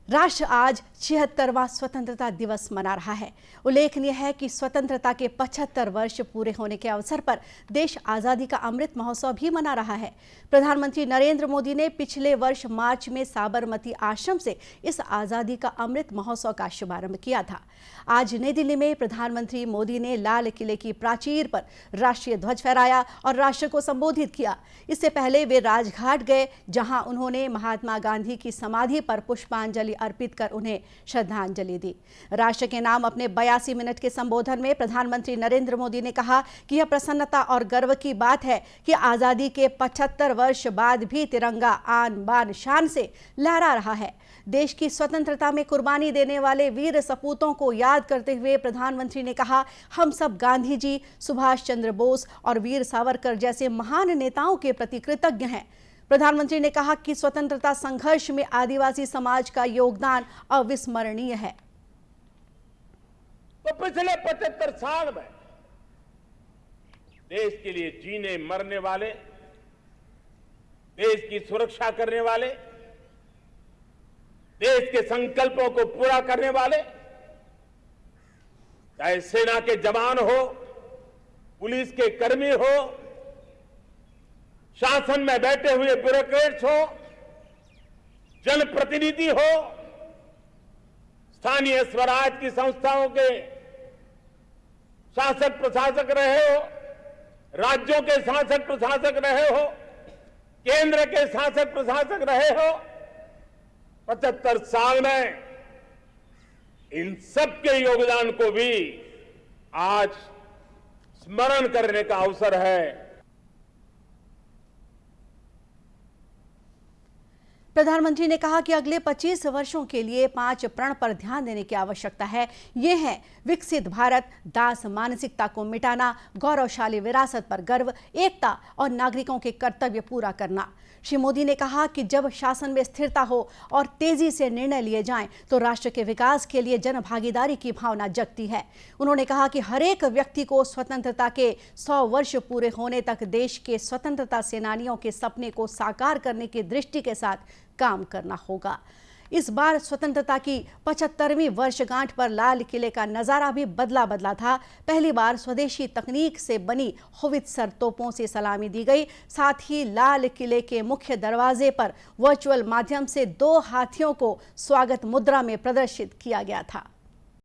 राष्ट्र आज 76वां स्वतंत्रता दिवस मना रहा है। उल्लेखनीय है कि स्वतंत्रता के 75 वर्ष पूरे होने के अवसर पर देश आजादी का अमृत महोत्सव भी मना रहा है। प्रधानमंत्री नरेंद्र मोदी ने पिछले वर्ष मार्च में साबरमती आश्रम से इस आजादी का अमृत महोत्सव का शुभारंभ किया था। आज नई दिल्ली में प्रधानमंत्री मोदी ने लाल किले की प्राचीर पर राष्ट्रीय ध्वज फहराया और राष्ट्र को संबोधित किया। इससे पहले वे राजघाट गए, जहां उन्होंने महात्मा गांधी की समाधि पर पुष्पांजलि अर्पित कर उन्हें श्रद्धांजलि दी। राष्ट्र के नाम अपने 82 मिनट के संबोधन में प्रधानमंत्री नरेंद्र मोदी ने कहा कि यह प्रसन्नता और गर्व की बात है कि आजादी के 75 वर्ष बाद भी तिरंगा आन बान शान से लहरा रहा है। देश की स्वतंत्रता में कुर्बानी देने वाले वीर सपूतों को याद करते हुए प्रधानमंत्री ने कहा, हम सब गांधी जी, सुभाष चंद्र बोस और वीर सावरकर जैसे महान नेताओं के प्रति कृतज्ञ हैं। प्रधानमंत्री ने कहा कि स्वतंत्रता संघर्ष में आदिवासी समाज का योगदान अविस्मरणीय है। तो पिछले 75 साल में देश के लिए जीने मरने वाले, देश की सुरक्षा करने वाले, देश के संकल्पों को पूरा करने वाले, चाहे सेना के जवान हो, पुलिस के कर्मी हो, शासन में बैठे हुए ब्यूरोक्रेट्स हो, जनप्रतिनिधि हो, स्थानीय स्वराज की संस्थाओं के शासक प्रशासक रहे हो, राज्यों के शासक प्रशासक रहे हो, केंद्र के शासक प्रशासक रहे हो, 75 साल में इन सबके योगदान को भी आज स्मरण करने का अवसर है। प्रधानमंत्री ने कहा कि अगले 25 वर्षों के लिए 5 प्रण पर ध्यान देने की आवश्यकता है। ये हैं विकसित भारत, दास मानसिकता को मिटाना, गौरवशाली विरासत पर गर्व, एकता और नागरिकों के कर्तव्य पूरा करना। श्री मोदी ने कहा कि जब शासन में स्थिरता हो और तेजी से निर्णय लिए जाएं, तो राष्ट्र के विकास के लिए जनभागीदारी की भावना जगती है। उन्होंने कहा कि हर एक व्यक्ति को स्वतंत्रता के 100 वर्ष पूरे होने तक देश के स्वतंत्रता सेनानियों के सपने को साकार करने की दृष्टि के साथ काम करना होगा। इस बार स्वतंत्रता की 75वीं वर्षगांठ पर लाल किले का नजारा भी बदला था। पहली बार स्वदेशी तकनीक से बनी होवित्जर तोपों से सलामी दी गई। साथ ही लाल किले के मुख्य दरवाजे पर वर्चुअल माध्यम से 2 हाथियों को स्वागत मुद्रा में प्रदर्शित किया गया था।